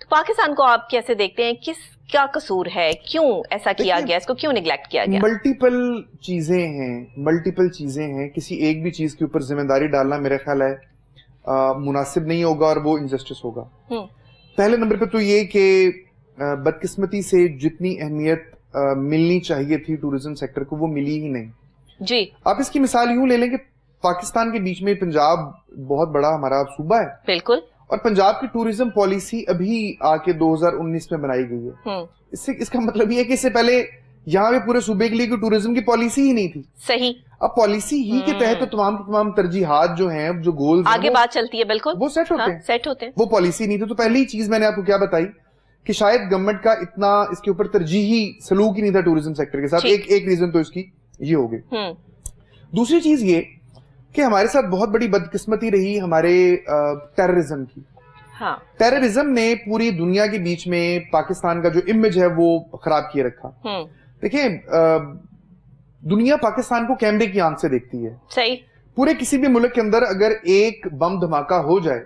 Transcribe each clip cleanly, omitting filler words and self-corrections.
تو پاکستان کو آپ کیسے دیکھتے ہیں, کس کیا قصور ہے, کیوں ایسا کیا گیا, اس کو کیوں نیگلیکٹ کیا گیا؟ ملٹیپل چیزیں ہیں, کسی ایک بھی چیز کے اوپر ذمہ داری ڈالنا میرا خیال ہے مناسب نہیں ہوگا اور وہ انجسٹس ہوگا. پہلے نمبر پہ تو یہ کہ بدقسمتی سے جتنی اہمیت ملنی چاہیے تھی ٹورزم سیکٹر کو وہ ملی ہی نہیں. جی آپ اس کی مثال یوں لے لیں کہ پاکستان کے بیچ میں پنجاب بہت بڑا ہمارا صوبہ ہے. بالکل. اور پنجاب کی ٹورزم پالیسی ابھی آ کے 2019 میں بنائی گئی ہے. اس کا مطلب یہ ہے کہ اس سے پہلے یہاں پہ پورے صوبے کے لیے کوئی ٹورزم کی پالیسی ہی نہیں تھی. صحیح. اب پالیسی ہی کے تحت تمام ترجیحات جو ہیں, جو گولز آگے بات چلتی ہے, بالکل وہ سیٹ ہوتے ہیں. وہ پالیسی نہیں تھی. تو پہلی چیز میں نے آپ کو کیا بتائی کہ شاید گورنمنٹ کا اتنا اس کے اوپر ترجیحی سلوک ہی نہیں تھا ٹورزم سیکٹر کے ساتھ. ایک ریزن تو اس کی یہ ہو گئی. دوسری چیز یہ کہ ہمارے ساتھ بہت بڑی بدقسمتی رہی ہمارے ٹیررزم کی. ٹیررزم نے پوری دنیا کے بیچ میں پاکستان کا جو امیج ہے وہ خراب کیے رکھا. دیکھیں دنیا پاکستان کو کیمرے کی آنکھ سے دیکھتی ہے. صحیح. پورے کسی بھی ملک کے اندر اگر ایک بم دھماکہ ہو جائے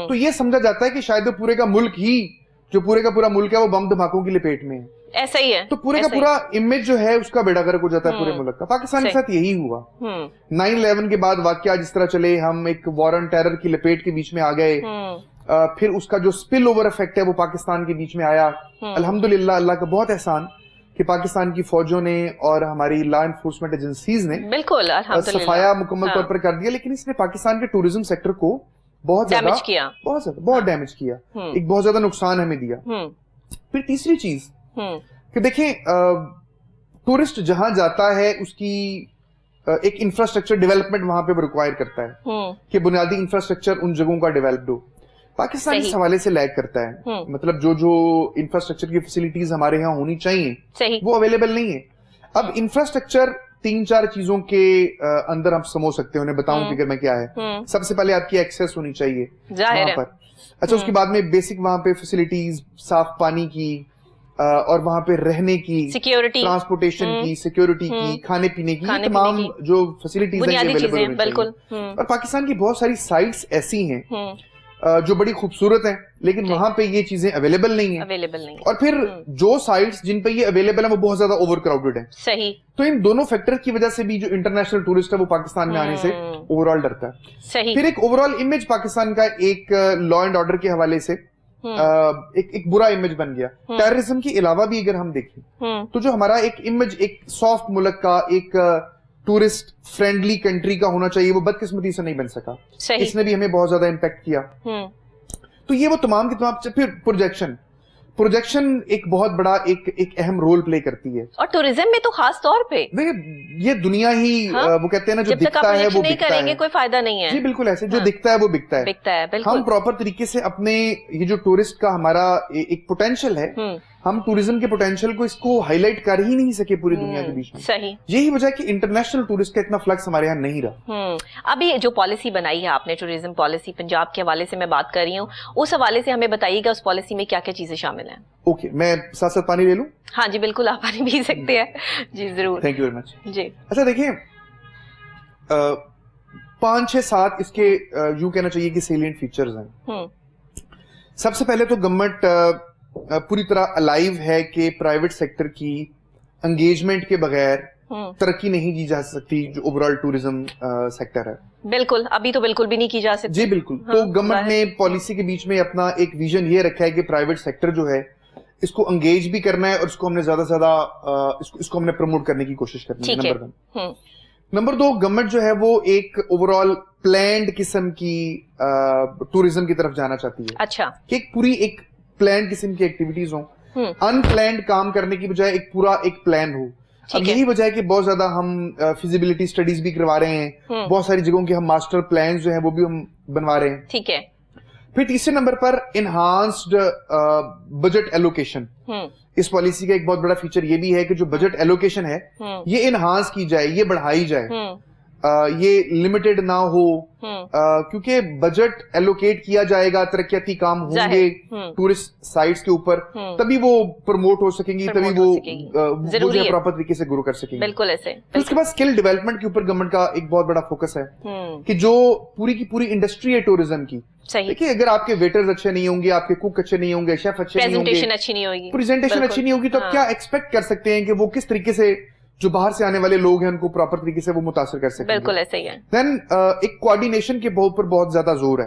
تو یہ سمجھا جاتا ہے کہ شاید پورے کا ملک ہی, جو پورے کا پورا ملک ہے وہ بم دھماکوں کی لپیٹ میں ہے. ایسا ہی ہے. تو پورے کا پورا امیج جو ہے اس کا بیڑا غرق ہو جاتا ہے پورے ملک کا. پاکستان کے ساتھ یہی ہوا. 9/11 کے بعد واقعہ جس طرح چلے, ہم ایک وار آن ٹیرر کی لپیٹ کے بیچ میں آ گئے. پھر اس کا جو سپل اوور افیکٹ ہے وہ پاکستان کے بیچ میں آیا. الحمدللہ اللہ کا بہت احسان کہ پاکستان کی فوجوں نے اور ہماری لا انفورسمنٹ ایجنسیز نے بالکل صفایا مکمل طور پر کر دیا. لیکن اس نے پاکستان کے ٹورزم سیکٹر کو بہت ڈیمیج کیا, ایک بہت زیادہ نقصان ہمیں دیا. پھر تیسری چیز کہ دیکھیں ٹورسٹ جہاں جاتا ہے اس کی ایک انفراسٹرکچر ڈیولپمنٹ وہاں پہ ریکوائر کرتا ہے کہ بنیادی انفراسٹرکچر ان جگہوں کا ڈیولپڈ ہو. پاکستان اس حوالے سے لیگ کرتا ہے. مطلب جو انفراسٹرکچر کی فیسلٹیز ہمارے یہاں ہونی چاہیے وہ اویلیبل نہیں ہے. اب انفراسٹرکچر 3-4 چیزوں کے اندر ہم سمو سکتے ہیں, انہیں بتاؤں فکر میں کیا ہے. سب سے پہلے آپ کی ایکسیس ہونی چاہیے وہاں پر. اچھا, اس کے بعد میں بیسک وہاں پہ فیسلٹیز, صاف پانی کی اور وہاں پہ رہنے کی, سیکیورٹی, ٹرانسپورٹیشن کی, سیکورٹی کی, کھانے پینے کی, تمام جو فیسلٹیز ہیں اویلیبل. اور پاکستان کی بہت ساری سائٹس ایسی ہیں جو بڑی خوبصورت ہیں لیکن وہاں پہ یہ چیزیں اویلیبل نہیں ہیں. اور پھر جو سائٹس جن پہ یہ اویلیبل ہیں وہ بہت زیادہ اوور کراؤڈڈ ہیں. صحیح. تو ان دونوں فیکٹر کی وجہ سے بھی جو انٹرنیشنل ٹورسٹ ہے وہ پاکستان میں آنے سے اوور آل ڈرتا ہے. صحیح. پھر ایک اوور آل امیج پاکستان کا ایک لا اینڈ آرڈر کے حوالے سے ایک برا امیج بن گیا. ٹیررزم کے علاوہ بھی اگر ہم دیکھیں تو جو ہمارا ایک امیج ایک سافٹ ملک کا, ایک ٹورسٹ فرینڈلی کنٹری کا ہونا چاہیے, وہ بدقسمتی سے نہیں بن سکا. اس نے بھی ہمیں بہت زیادہ امپیکٹ کیا. تو یہ وہ تمام کی تمام. پھر پروجیکشن ایک بہت بڑا ایک اہم رول پلے کرتی ہے. اور ٹورزم میں تو خاص طور پہ یہ دنیا ہی وہ کہتے ہیں نا, جو دکھتا ہے وہ بکتا ہے. کوئی فائدہ نہیں ہے. جی بالکل ایسے, جو دکھتا ہے وہ بکتا ہے. ہم پراپر طریقے سے اپنے یہ جو ٹورسٹ کا ہمارا ایک پوٹینشیل ہے, ہم ٹورزم کے پوٹینشیل کو اس کو ہائی لائٹ کر ہی نہیں سکے پوری دنیا کے بیچ میں. صحیح. یہی وجہ ہے کہ انٹرنیشنل ٹورسٹ کا اتنا فلکس ہمارے یہاں نہیں رہا. ابھی جو پالیسی بنائی ہے آپ نے, ٹورزم پالیسی پنجاب کے حوالے سے میں بات کر رہی ہوں, اس حوالے سے ہمیں بتائیے گا اس پالیسی میں کیا کیا چیزیں شامل ہیں. اوکے, میں ساتھ ساتھ پانی لے لوں؟ ہاں جی بالکل, آپ پانی پی سکتے ہیں. جی ضرور. Thank you very much. جی اچھا دیکھیں 5-6-7 اس کے یوں کہنا چاہیے کہ سیلینٹ فیچرز ہیں. سب سے پہلے تو گورنمنٹ پوری طرح الائیو ہے کہ پرائیویٹ سیکٹر کی انگیجمنٹ کے بغیر ترقی نہیں کی جا سکتی جو اوورال ٹورزم سیکٹر ہے. بالکل, ابھی تو بالکل بھی نہیں کی جا سکتی. جی بالکل. تو گورنمنٹ نے پالیسی کے بیچ میں اپنا ایک ویژن یہ رکھا ہے کہ پرائیویٹ سیکٹر جو ہے اس کو انگیج بھی کرنا ہے اور اس کو ہم نے زیادہ سے زیادہ اس کو ہم نے پروموٹ کرنے کی کوشش کرنی ہے. نمبر 1. نمبر 2, گورنمنٹ جو ہے وہ ایک اوورال پلانڈ قسم کی ٹورزم کی طرف جانا چاہتی ہے. اچھا. کہ ایک پوری ایک پلانڈ قسم کی ایکٹیویٹیز ہوں, ان پلانڈ کام کرنے کی بجائے ایک پورا ایک پلان ہو. اب یہی وجہ ہے کہ بہت زیادہ ہم فیزیبلٹی اسٹڈیز بھی کروا رہے ہیں, بہت ساری جگہوں کے ہم ماسٹر پلانز جو ہیں وہ بھی ہم بنوا رہے ہیں. ٹھیک ہے. پھر تیسرے نمبر پر انہانسڈ بجٹ ایلوکیشن. اس پالیسی کا ایک بہت بڑا فیچر یہ بھی ہے کہ جو بجٹ ایلوکیشن ہے یہ انہانس کی جائے, یہ بڑھائی جائے. یہ لمیٹڈ نہ ہو, کیونکہ بجٹ ایلوکیٹ کیا جائے گا, ترقیاتی کام ہوں گے ٹورسٹ سائٹس کے اوپر, تبھی وہ پروموٹ ہو سکیں گی, تبھی وہ پراپر طریقے سے گرو کر سکیں گے. بالکل ایسے. اس کے بعد اسکل ڈیولپمنٹ کے اوپر گورنمنٹ کا ایک بہت بڑا فوکس ہے کہ جو پوری کی پوری انڈسٹری ہے ٹوریزم کی, دیکھیے اگر آپ کے ویٹرز اچھے نہیں ہوں گے, آپ کے کوک اچھے نہیں ہوں گے, شیف اچھے نہیں ہوں گے, پریزنٹیشن اچھی نہیں ہوگی, تو آپ کیا ایکسپیکٹ کر سکتے ہیں کہ وہ کس طریقے سے جو باہر سے آنے والے لوگ ہیں ان کو پراپر طریقے سے وہ متاثر کر سکیں. بالکل ایسے ہی ہے. دین ایک کوآرڈینیشن کے اوپر بہت زیادہ زور ہے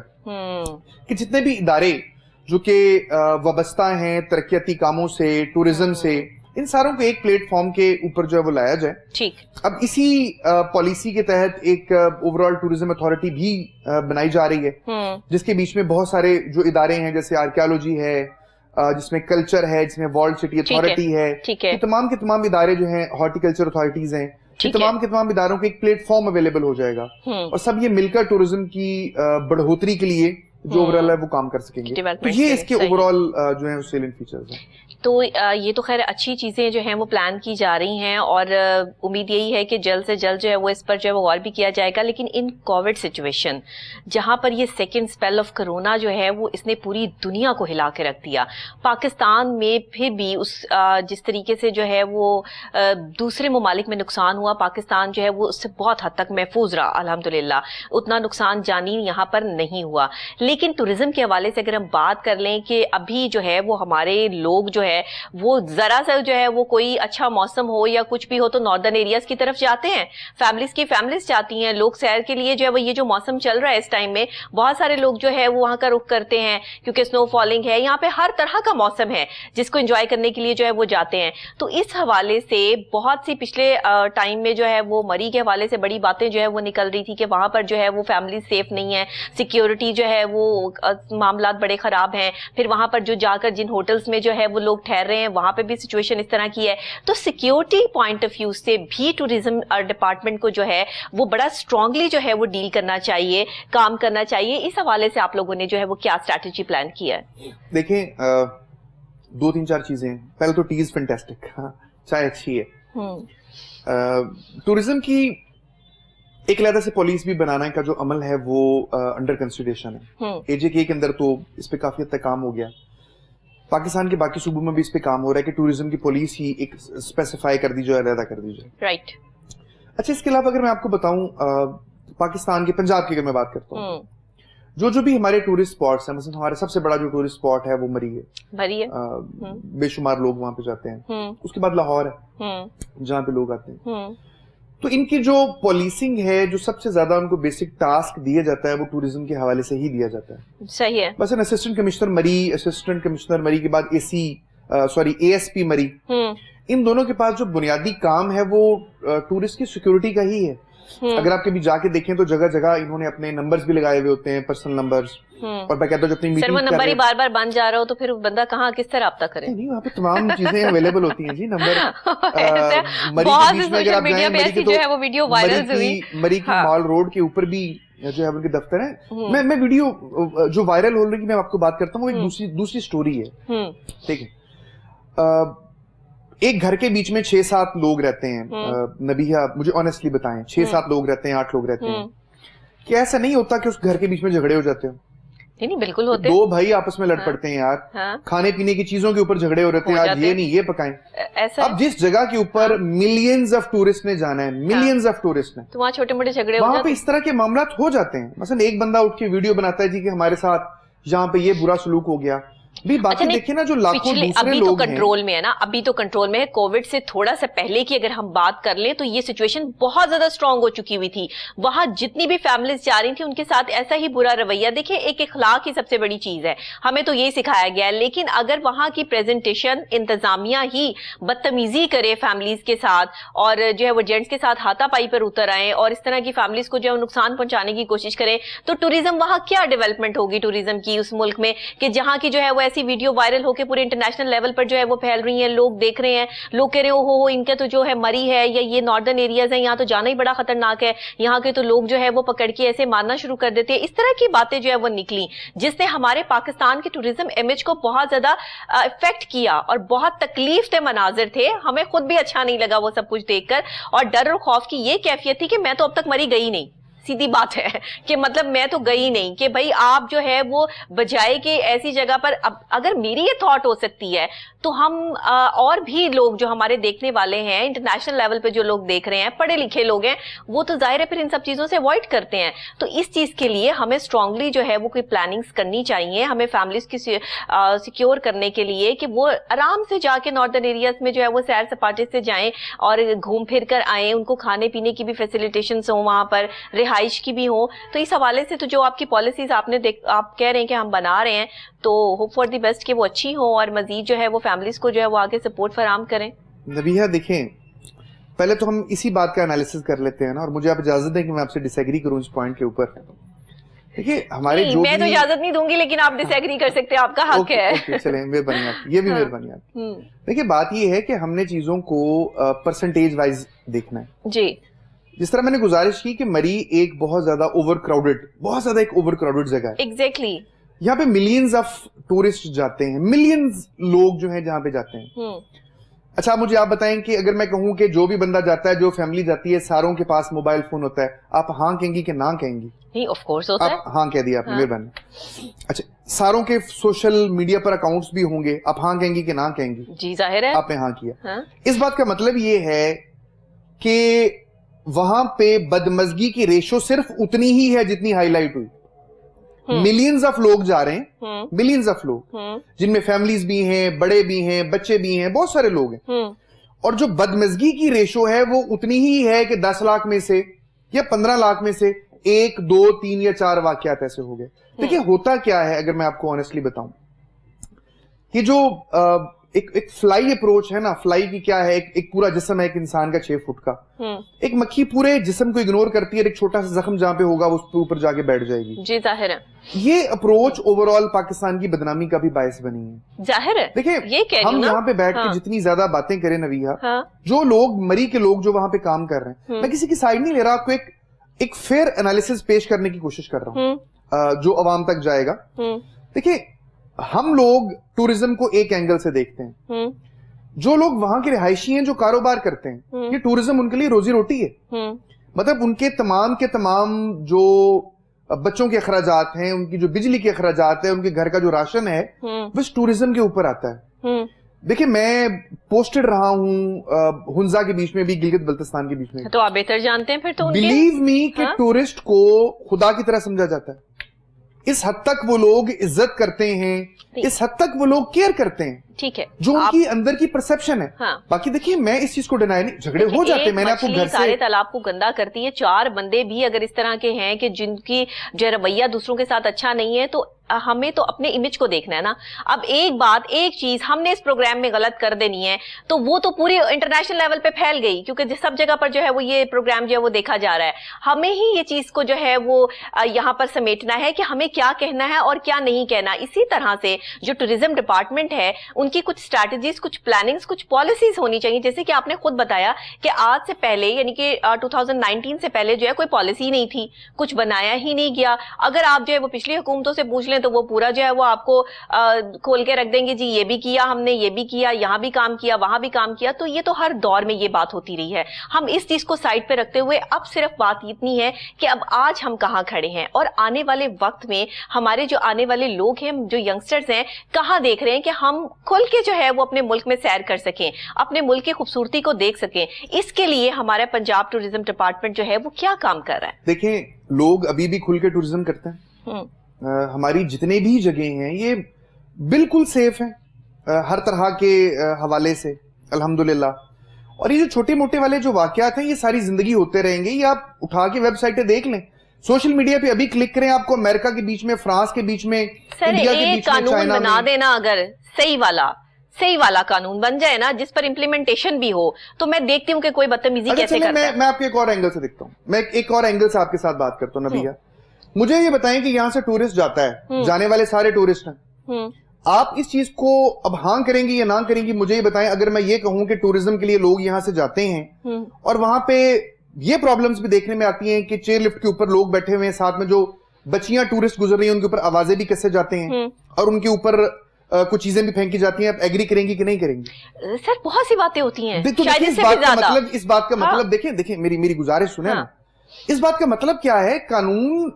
کہ جتنے بھی ادارے جو کہ وابستہ ہیں ترقیاتی کاموں سے, ٹوریزم سے, ان ساروں کو ایک پلیٹ فارم کے اوپر جو ہے وہ لایا جائے. ٹھیک. اب اسی پالیسی کے تحت ایک اوور آل ٹوریزم اتھارٹی بھی بنائی جا رہی ہے, جس کے بیچ میں بہت سارے جو ادارے ہیں, جیسے آرکیالوجی ہے, جس میں کلچر ہے, جس میں ورلڈ سٹی اتھارٹی ہے, یہ تمام کے تمام ادارے جو ہیں, ہارٹیکلچر اتھارٹیز ہیں, یہ تمام کے تمام اداروں کے ایک پلیٹ فارم اویلیبل ہو جائے گا, اور سب یہ مل کر ٹوریزم کی بڑھوتری کے لیے جو اوور آل ہے وہ کام کر سکیں گے. تو یہ اس کے اوور آل جو ہیں سیلنٹ فیچرز ہیں. تو یہ تو خیر اچھی چیزیں جو ہیں وہ پلان کی جا رہی ہیں, اور امید یہی ہے کہ جلد سے جلد جو ہے وہ اس پر جو ہے وہ غور بھی کیا جائے گا. لیکن ان کووڈ سچویشن جہاں پر یہ سیکنڈ اسپیل آف کرونا جو ہے وہ اس نے پوری دنیا کو ہلا کے رکھ دیا, پاکستان میں پھر بھی اس جس طریقے سے جو ہے وہ دوسرے ممالک میں نقصان ہوا, پاکستان جو ہے وہ اس سے بہت حد تک محفوظ رہا الحمدللہ, اتنا نقصان جانی یہاں پر نہیں ہوا. لیکن ٹوریزم کے حوالے سے اگر ہم بات کر لیں کہ ابھی جو ہے وہ ہمارے لوگ جو ہے وہ ذرا سا جو ہے وہ کوئی اچھا موسم ہو یا کچھ بھی ہو تو ناردرن ایریاز کی طرف جاتے ہیں, فیملیز جاتی ہیں, لوگ سیر کے لیے جو ہے وہ یہ جو موسم چل رہا ہے اس ٹائم میں بہت سارے لوگ جو ہے وہ وہاں کا رخ کرتے ہیں, کیونکہ سنو فالنگ ہے, یہاں پہ ہر طرح کا موسم ہے جس کو انجوائے کرنے کے لیے جو ہے وہ جاتے ہیں. تو اس حوالے سے بہت سی پچھلے ٹائم میں جو ہے وہ مری کے حوالے سے بڑی باتیں جو ہے وہ نکل رہی تھی کہ وہاں پر جو ہے وہ فیملی سیف نہیں ہے, سیکیورٹی جو ہے وہ معاملات بڑے خراب ہیں, پھر وہاں پر جو جا کر جن ہوٹلز میں جو ہے وہ لوگ ٹھہر رہے ہیں وہاں پہ بھی سچویشن اس طرح کی ہے. تو سیکیورٹی پوائنٹ آف ویو سے بھی ٹوریزم ڈپارٹمنٹ کو جو ہے وہ بڑا اسٹرانگلی جو ہے وہ ڈیل کرنا چاہیے, کام کرنا چاہیے. اس حوالے سے آپ لوگوں نے جو ہے وہ کیا اسٹریٹجی پلان کیا ہے؟ دیکھیں 2-3-4 چیزیں. پہلے تو ٹی از فینٹاسٹک, چائے اچھی ہے. ٹوریزم کی ایک علیحدہ سے پالیسی بھی بنانے کا جو عمل ہے وہ انڈر کنسیڈریشن ہے. AJK کے اندر تو اس پہ کافی حد تک کام ہو گیا, پاکستان کے باقی صوبوں میں بھی اس پہ کام ہو رہا ہے کہ ٹوریزم کی پالیسی ایک اسپیسیفائی کر دی جائے, علیحدہ کر دی جائے. رائٹ. اچھا, اس کے علاوہ اگر میں آپ کو بتاؤں پاکستان کے پنجاب کی اگر میں بات کرتا ہوں, جو بھی ہمارے ٹورسٹ اسپاٹس ہیں, مثلا ہمارا سب سے بڑا جو ٹورسٹ اسپاٹ ہے وہ مری ہے, بے شمار لوگ وہاں پہ جاتے ہیں. اس کے بعد لاہور ہے جہاں پہ لوگ آتے ہیں. تو ان کی جو پالیسنگ ہے, جو سب سے زیادہ ان کو بیسک ٹاسک دیا جاتا ہے وہ ٹوریزم کے حوالے سے ہی دیا جاتا ہے. صحیح ہے. مثلا اسسٹنٹ کمشنر مری کے بعد ASP مری, ان دونوں کے پاس جو بنیادی کام ہے وہ ٹورسٹ کی سیکورٹی کا ہی ہے. اگر آپ کبھی جا کے دیکھیں تو جگہ جگہ انہوں نے اپنے نمبرز بھی لگائے ہوئے ہوتے ہیں, پرسنل نمبرز, اور باقاعدہ جو اپنی میٹنگ وہ نمبر ہی بار بار بند جا رہا ہو تو پھر بندہ کہاں کس طرح رابطہ کرے؟ نہیں, وہاں پہ تمام چیزیں اویلیبل ہوتی ہیں جی. نمبر مری کے بیچ میں اگر آپ جائیں, مری کی مال روڈ کے اوپر بھی جو ہے ان کے دفتر ہیں. میں ویڈیو جو وائرل ہو رہی ہے میں آپ کو بات کرتا ہوں, وہ ایک دوسری سٹوری ہے. ٹھیک ہے, ایک گھر کے بیچ میں 6-7 لوگ رہتے ہیں. نبیہ مجھے آنیسٹلی بتائیں, 6-7 لوگ رہتے ہیں, 8 لوگ رہتے ہیں. کیا ایسا نہیں ہوتا کہ اس گھر کے بیچ میں جھگڑے ہو جاتے ہیں؟ نہیں, بالکل ہوتے. 2 بھائی آپس میں لڑ پڑتے ہیں یار, کھانے پینے کی چیزوں کے اوپر جھگڑے ہو رہے ہیں, آج یہ نہیں یہ پکائیں. اب جس جگہ کے اوپر ملینز آف ٹورسٹ نے جانا ہے, ملینز آف ٹورسٹ نے, تو وہاں چھوٹے موٹے جھگڑے وہاں پہ اس طرح کے معاملات ہو جاتے ہیں. مثلا ایک بندہ اٹھ کے ویڈیو بناتا ہے جی کہ ہمارے ساتھ یہاں پہ یہ برا سلوک ہو گیا. باقی دیکھیں نا جو لاکھوں دوسرے ابھی لوگ تو کنٹرول میں ہے نا, ابھی تو کنٹرول میں ہے. کووڈ سے تھوڑا سا پہلے کی اگر ہم بات کر لیں تو یہ سچویشن بہت زیادہ اسٹرانگ ہو چکی ہوئی تھی. وہاں جتنی بھی فیملیز جا رہی تھی ان کے ساتھ ایسا ہی برا رویہ. دیکھیں ایک اخلاق ہی سب سے بڑی چیز ہے, ہمیں تو یہ سکھایا گیا ہے. لیکن اگر وہاں کی پریزنٹیشن انتظامیہ ہی بدتمیزی کرے فیملیز کے ساتھ, اور جو ہے وہ جینٹس کے ساتھ ہاتھا پائی پر اتر آئے, اور اس طرح کی فیملیز کو جو ہے نقصان پہنچانے کی کوشش کرے, تو ٹوریزم وہاں کیا ڈیولپمنٹ ہوگی ٹوریزم کی اس ملک میں, کہ جہاں کی جو ہے وہ ایسی ویڈیو وائرل ہو کے پورے انٹرنیشنل لیول پر جو ہے وہ پھیل رہی ہیں, لوگ دیکھ رہے ہیں, لوگ کہہ رہے ہیں ہو ان کا تو جو ہے مری ہے, یا یہ ناردرن ایریاز ہیں یہاں تو جانا ہی بڑا خطرناک ہے, یہاں کے تو لوگ جو ہے وہ پکڑ کے ایسے مارنا شروع کر دیتے ہیں. اس طرح کی باتیں جو ہے وہ نکلی جس نے ہمارے پاکستان کے ٹوریزم امیج کو بہت زیادہ افیکٹ کیا, اور بہت تکلیف دہ مناظر تھے. ہمیں خود بھی اچھا نہیں لگا وہ سب کچھ دیکھ کر, اور ڈر اور خوف کی یہ کیفیت تھی کہ میں تو اب تک مری گئی نہیں. سیدھی بات ہے کہ مطلب میں تو گئی نہیں, کہ بھائی آپ جو ہے وہ بجائے کہ ایسی جگہ پر, اگر میری یہ تھاٹ ہو سکتی ہے تو ہم اور بھی لوگ جو ہمارے دیکھنے والے ہیں انٹرنیشنل لیول پہ جو لوگ دیکھ رہے ہیں, پڑھے لکھے لوگ ہیں, وہ تو ظاہر ہے پھر ان سب چیزوں سے اوائڈ کرتے ہیں. تو اس چیز کے لیے ہمیں اسٹرانگلی جو ہے وہ کوئی پلاننگز کرنی چاہیے, ہمیں فیملیز کی سیکیور کرنے کے لیے کہ وہ آرام سے جا کے ناردرن ایریاز میں جو ہے وہ سیر سپاٹے سے جائیں اور گھوم پھر کر آئیں, ان کو کھانے پینے کی بھی فیسیلیٹیشنز ہوں وہاں پر, رہائش کی بھی ہوں. تو اس حوالے سے تو جو آپ کی پالیسیز آپ کہہ رہے ہیں کہ ہم بنا رہے ہیں, تو ہوپ فار دی بیسٹ کہ وہ اچھی ہوں اور مزید جو ہے وہ فیملیز کو جو ہے وہ آگے سپورٹ فراہم کریں. نبیہہ دیکھیں, پہلے تو ہم اسی بات کا انالیسس کر لیتے ہیں نا, اور مجھے آپ اجازت دیں کہ میں آپ سے ڈس ایگری کروں اس پوائنٹ کے اوپر. دیکھیے ہمارے جو میں تو اجازت نہیں دوں گی, لیکن آپ ڈس ایگری کر سکتے ہیں, آپ کا حق ہے. چلیں مہربانی آپ کی, یہ بھی مہربانی آپ کی. دیکھیے بات یہ ہے کہ ہم نے چیزوں کو پرسنٹیج وائز دیکھنا ہے. جی, جس طرح میں نے گزارش کی کہ مری ایک بہت زیادہ بہت زیادہ ایک اوور کراؤڈڈ جگہ ہے. ایگزیکٹلی. یہاں پہ ملینز آف ٹورسٹ جاتے ہیں, ملینز لوگ جو ہیں جہاں پہ جاتے ہیں. اچھا مجھے آپ بتائیں کہ اگر میں کہوں کہ جو بھی بندہ جاتا ہے, جو فیملی جاتی ہے, ساروں کے پاس موبائل فون ہوتا ہے, آپ ہاں کہیں گی کہ نہ کہیں گی؟ آف کورس ہوتا ہے. آپ ہاں کہہ دیا آپ نے, مہربانی. اچھا ساروں کے سوشل میڈیا پر اکاؤنٹس بھی ہوں گے, آپ ہاں کہیں گی کہ نہ کہیں گی؟ جی ظاہر ہے, آپ نے ہاں کیا. اس بات کا مطلب یہ ہے کہ وہاں پہ بدمزگی کی ریشو صرف اتنی ہی ہے جتنی ہائی لائٹ ہوئی. ملینز آف لوگ جا رہے ہیں, ملینز آف لوگ, جن میں فیملیز بھی ہیں, بڑے بھی ہیں, بچے بھی ہیں, بہت سارے لوگ ہیں. اور جو بدمزگی کی ریشو ہے وہ اتنی ہی ہے کہ 10 لاکھ میں سے یا 15 لاکھ میں سے 1, 2, 3 یا 4 واقعات ایسے ہو گئے. دیکھیں ہوتا کیا ہے, اگر میں آپ کو آنیسٹلی بتاؤں, یہ جو ایک فلائی اپروچ ہے نا, فلائی کی کیا ہے, ایک پورا جسم ہے ایک انسان کا 6 فٹ کا, ایک مکھی پورے جسم کو اگنور کرتی ہے, ایک چھوٹا سا زخم جہاں پہ ہوگا اس پہ اوپر جا کے بیٹھ جائے گی. جی ظاہر ہے. یہ اپروچ اوور آل پاکستان کی بدنامی کا بھی باعث بنی ہے. ظاہر ہے. دیکھیں ہم یہاں پہ بیٹھ کے جتنی زیادہ باتیں کریں نبیہہ, جو لوگ مری کے لوگ جو وہاں پہ کام کر رہے ہیں, میں کسی کی سائڈ نہیں لے رہا, آپ کو ایک فیئر انالیسس پیش کرنے کی کوشش کر رہا ہوں جو عوام تک جائے گا. دیکھیں ہم لوگ ٹورزم کو ایک اینگل سے دیکھتے ہیں, جو لوگ وہاں کے رہائشی ہیں, جو کاروبار کرتے ہیں, یہ ٹورزم ان کے لیے روزی روٹی ہے. مطلب ان کے تمام جو بچوں کے اخراجات ہیں, ان کی جو بجلی کے اخراجات ہیں, ان کے گھر کا جو راشن ہے, بس ٹورزم کے اوپر آتا ہے. دیکھیں میں پوسٹڈ رہا ہوں ہنزا کے بیچ میں بھی, گلگت بلتستان کے بیچ میں, تو آپ بہتر جانتے ہیں پھر تو. بلیو می کہ ٹورسٹ کو خدا کی طرح سمجھا جاتا ہے. اس حد تک وہ لوگ عزت کرتے ہیں, اس حد تک وہ لوگ کیئر کرتے ہیں, ٹھیک ہے, جو ان کی اندر کی پرسپشن ہے. باقی دیکھیے میں اس چیز کو ڈینائی نہیں, جھگڑے ہو جاتے ہیں, میں نے آپ کو گھر سے سارے تالاب کو گندا کرتی ہے. 4 بندے بھی اگر اس طرح کے ہیں کہ جن کی جو رویہ دوسروں کے ساتھ اچھا نہیں ہے, تو ہمیں تو اپنے امیج کو دیکھنا ہے نا. اب ایک چیز ہم نے اس پروگرام میں غلط کر دینی ہے, تو وہ تو پورے انٹرنیشنل لیول پہ پھیل گئی, کیونکہ سب جگہ پر جو ہے وہ یہ پروگرام جو ہے وہ دیکھا جا رہا ہے. ہمیں ہی یہ چیز کو جو ہے وہ یہاں پر سمیٹنا ہے کہ ہمیں کیا کہنا ہے اور کیا نہیں کہنا. اسی طرح سے جو ٹورزم ڈپارٹمنٹ ہے, ان کی کچھ اسٹریٹجیز, کچھ پلاننگز, کچھ پالیسیز ہونی چاہیے. جیسے کہ آپ نے خود بتایا کہ آج سے پہلے یعنی کہ 2019 سے پہلے جو ہے کوئی پالیسی نہیں تھی, کچھ بنایا ہی نہیں گیا. اگر آپ جو ہے وہ پچھلی حکومتوں سے پوچھ لیں تو وہ پورا جو ہے وہ آپ کو کھول کے رکھ دیں گے, جی یہ بھی کیا ہم نے, یہ بھی کیا, یہاں بھی کام کیا, وہاں بھی کام کیا. تو یہ تو ہر دور میں یہ بات ہوتی رہی ہے. ہم اس چیز کو سائڈ پہ رکھتے ہوئے اب صرف بات اتنی ہے کہ اب آج ہم کہاں کھڑے ہیں, اور آنے والے وقت میں ہمارے جو آنے والے لوگ ہیں, جو ینگسٹرز ہیں, کہاں دیکھ رہے ہیں کہ ہم کھل کے جو ہے وہ اپنے ملک میں سیر کر سکیں, اپنے ملک کی خوبصورتی کو دیکھ سکیں. اس کے لیے ہمارا پنجاب ٹورزم ڈپارٹمنٹ جو ہے وہ کیا کام کر رہا ہے؟ دیکھیں لوگ ابھی بھی کھل کے ٹورزم کرتے ہیں. ہماری جتنے بھی جگہیں ہیں یہ بالکل سیف ہیں ہر طرح کے حوالے سے الحمدللہ. اور یہ جو چھوٹے موٹے والے جو واقعات ہیں یہ ساری زندگی ہوتے رہیں گے. یہ آپ اٹھا کے ویب سائٹیں دیکھ لیں, سوشل میڈیا پہ ابھی کلک کریں, آپ کو امریکہ کے بیچ میں, فرانس کے بیچ میں, انڈیا کے بیچ میں, چائنا میں بنا دینا. اگر صحیح والا قانون بن جائے نا, جس پر امپلیمنٹیشن بھی ہو, تو میں دیکھتی ہوں کہ کوئی بدتمیزی کیسے کرتا ہے. میں آپ کے ایک اور اینگل سے دیکھتا ہوں, میں ایک اور اینگل سے آپ کے ساتھ بات کرتا ہوں. نبیہہ مجھے یہ بتائیں کہ یہاں سے ٹورسٹ جاتا ہے, جانے والے سارے ٹورسٹ ہیں, آپ اس چیز کو اب ہاں کریں گی یا نہ کریں گی مجھے یہ بتائیں. اگر میں یہ کہوں کہ ٹورزم کے لیے لوگ یہاں سے جاتے ہیں اور وہاں پہ یہ پرابلمز بھی دیکھنے میں آتی ہیں کہ چیئر لفٹ کے اوپر لوگ بیٹھے ہوئے ہیں, ساتھ میں جو بچیاں ٹورسٹ گزر رہی ہیں ان کے اوپر آوازیں بھی کسے جاتے ہیں اور ان کے اوپر کچھ چیزیں بھی پھینکی جاتی ہیں, آپ ایگری کریں گی کہ نہیں کریں گی؟ سر بہت سی باتیں ہوتی ہیں. اس بات کا مطلب دیکھیں میری گزارش سنیں نا, اس بات کا مطلب کیا ہے, قانون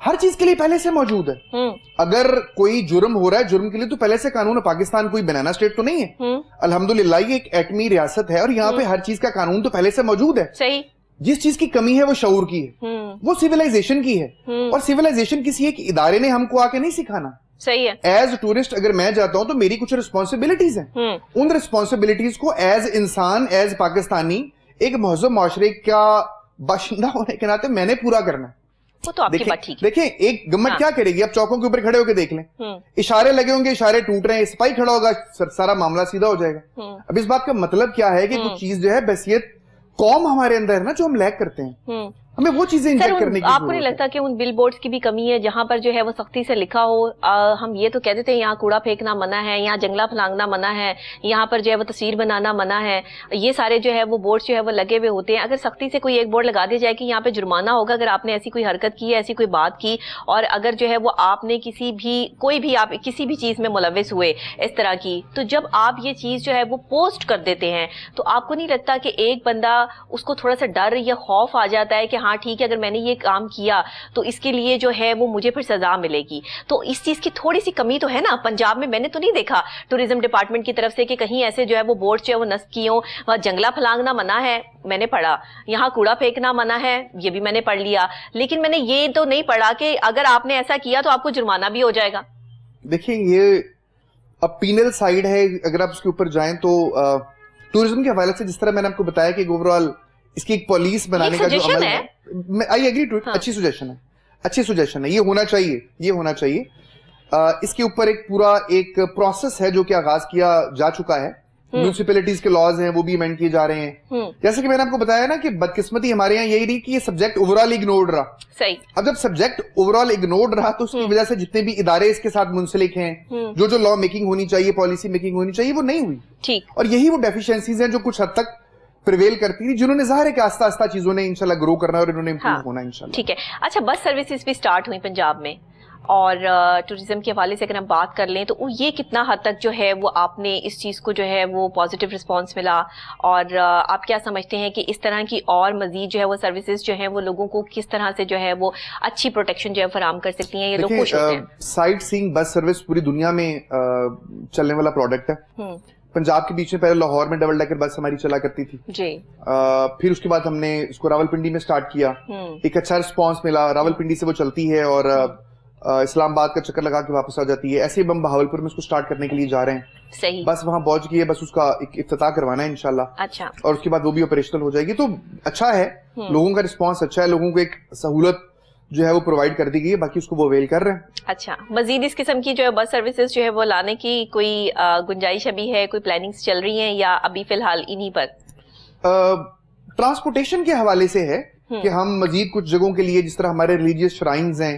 ہر چیز کے لیے پہلے سے موجود ہے. اگر کوئی جرم ہو رہا ہے, جرم کے لیے تو پہلے سے قانون ہے. پاکستان کوئی بنانا اسٹیٹ تو نہیں ہے, الحمدللہ یہ ایک ایٹمی ریاست ہے اور یہاں پہ ہر چیز کا قانون تو پہلے سے موجود ہے. صحیح. جس چیز کی کمی ہے وہ شعور کی ہے, وہ سیولائزیشن کی ہے, اور سیولائزیشن کسی ایک ادارے نے ہم کو آ کے نہیں سکھانا. صحیح ہے. ایز ٹورسٹ اگر میں جاتا ہوں تو میری کچھ رسپانسبلٹیز ہیں, ان رسپانسبلٹیز کو ایز انسان, ایز پاکستانی, ایک مہذب معاشرے کا باشندہ ہونے کے ناطے میں نے پورا کرنا ہے. وہ تو آپ کی بات ٹھیک ہے. دیکھیں ایک گورنمنٹ کیا کرے گی, آپ چوکوں کے اوپر کھڑے ہو کے دیکھ لیں, اشارے لگے ہوں گے, اشارے ٹوٹ رہے ہیں, سپاہی کھڑا ہوگا, سارا معاملہ سیدھا ہو جائے گا. اب اس بات کا مطلب کیا ہے کہ کچھ چیز جو ہے بحثیت قوم ہمارے اندر ہے نا جو ہم لیک کرتے ہیں, ہمیں وہ چیزیں انجیکٹ کرنے کی. آپ کو نہیں لگتا کہ ان بل بورڈز کی بھی کمی ہے جہاں پر جو ہے وہ سختی سے لکھا ہو, ہم یہ تو کہہ دیتے ہیں یہاں کوڑا پھینکنا منع ہے, یہاں جنگلہ پھلانگنا منع ہے, یہاں پر جو ہے وہ تصویر بنانا منع ہے, یہ سارے جو ہے وہ بورڈز جو ہے وہ لگے ہوئے ہوتے ہیں. اگر سختی سے کوئی ایک بورڈ لگا دیا جائے کہ یہاں پہ جرمانہ ہوگا اگر آپ نے ایسی کوئی حرکت کی ہے, ایسی کوئی بات کی, اور اگر جو ہے وہ آپ نے کوئی بھی آپ کسی بھی چیز میں ملوث ہوئے اس طرح کی, تو جب آپ یہ چیز جو ہے وہ پوسٹ کر دیتے ہیں تو آپ کو نہیں لگتا کہ ایک بندہ اس کو تھوڑا سا ڈر یا خوف آ جاتا ہے کہ ہاں ٹھیک ہے اگر میں نے یہ کام کیا تو اس کے لیے جو ہے وہ مجھے پھر سزا ملے گی. تو اس چیز کی تھوڑی سی کمی تو ہے نا. پنجاب میں نے تو نہیں دیکھا ٹوریزم ڈپارٹمنٹ کی طرف سے کہ کہیں ایسے جو ہے وہ بورڈ جو ہے وہ نصب کی ہوں, وہاں جنگلہ پھلانگنا منع ہے, میں نے پڑھا, یہاں کوڑا پھینکنا منع ہے, یہ بھی میں نے پڑھ لیا, لیکن میں نے یہ تو نہیں پڑھا کہ اگر آپ نے ایسا کیا تو آپ کو جرمانہ بھی ہو جائے گا. دیکھیں یہ اب پینل سائیڈ ہے, اگر آپ اس کے اوپر جائیں تو ٹورزم کے حوالے سے جس طرح میں نے آپ کو بتایا کہ اوورآل اس کی ایک پالیس بنانے کا جو عمل ہے, آئی ایگری ٹو اٹ, اچھی سجیشن ہے, یہ ہونا چاہیے. اس کے اوپر ایک پورا ایک پروسیس ہے جو کہ آغاز کیا جا چکا ہے. میونسپلٹیز کے لاز ہیں وہ بھی ایمینڈ کیے جا رہے ہیں. جیسے کہ میں نے آپ کو بتایا نا کہ بدقسمتی ہمارے یہاں یہی رہی کہ یہ سبجیکٹ اوورآل اگنورڈ رہا. صحیح. اب جب سبجیکٹ اوورآل اگنورڈ رہا تو اس کی وجہ سے جتنے بھی ادارے اس کے ساتھ منسلک ہیں, جو لا میکنگ ہونی چاہیے, پالیسی میکنگ ہونی چاہیے, وہ نہیں ہوئی. ٹھیک. اور یہی وہ ڈیفیشنسیز ہیں جو کچھ حد تک پریویل کرتی تھی, جنہوں نے ظاہر ہے کہ آہستہ آہستہ چیزوں نے انشاءاللہ گرو کرنا ہے اور انہوں نے امپروو ہونا ہے انشاءاللہ. ٹھیک ہے. اچھا, بس سروسز بھی سٹارٹ ہوئی پنجاب میں, اور ٹورزم کے حوالے سے اگر ہم بات کر لیں تو یہ کتنا حد تک جو ہے وہ آپ نے اس چیز کو جو ہے وہ پازیٹیو رسپانس ملا, اور آپ کیا سمجھتے ہیں کہ اس طرح کی اور مزید جو ہے وہ سروسز جو ہیں وہ لوگوں کو کس طرح سے جو ہے وہ اچھی پروٹیکشن جو ہے فراہم کر سکتی ہیں, یہ لوگ خوش ہوتے ہیں؟ سائٹ سینگ بس سروس پوری دنیا میں چلنے والا پروڈکٹ ہے. پنجاب کے بیچ میں پہلے لاہور میں ڈبل ڈیکر بس ہماری چلا کرتی تھی جی, پھر اس کے بعد ہم نے اس کو راولپنڈی میں سٹارٹ کیا, ایک اچھا رسپانس ملا. راولپنڈی سے وہ چلتی ہے اور اسلام آباد کا چکر لگا کے واپس آ جاتی ہے. ایسے ہی ہم بہاولپور میں اس کو سٹارٹ کرنے کے لیے جا رہے ہیں. صحیح. بس وہاں پہنچ گئی ہے, بس اس کا ایک افتتاح کروانا ہے انشاءاللہ. اچھا. اور اس کے بعد وہ بھی آپریشنل ہو جائے گی. تو اچھا ہے, لوگوں کا رسپانس اچھا ہے, لوگوں کو ایک سہولت جو ہے وہ پرووائڈ کر دی گئی ہے, باقی اس کو وہ اویل کر رہے ہیں. اچھا, مزید اس قسم کی جو ہے بس سروسز جو ہے وہ لانے کی کوئی گنجائش ابھی ہے, کوئی پلاننگز چل رہی ہیں, یا ابھی فی الحال انہی پر؟ ٹرانسپورٹیشن کے حوالے سے ہے کہ ہم مزید کچھ جگہوں کے لیے, جس طرح ہمارے ریلیجیس شرائنز ہیں,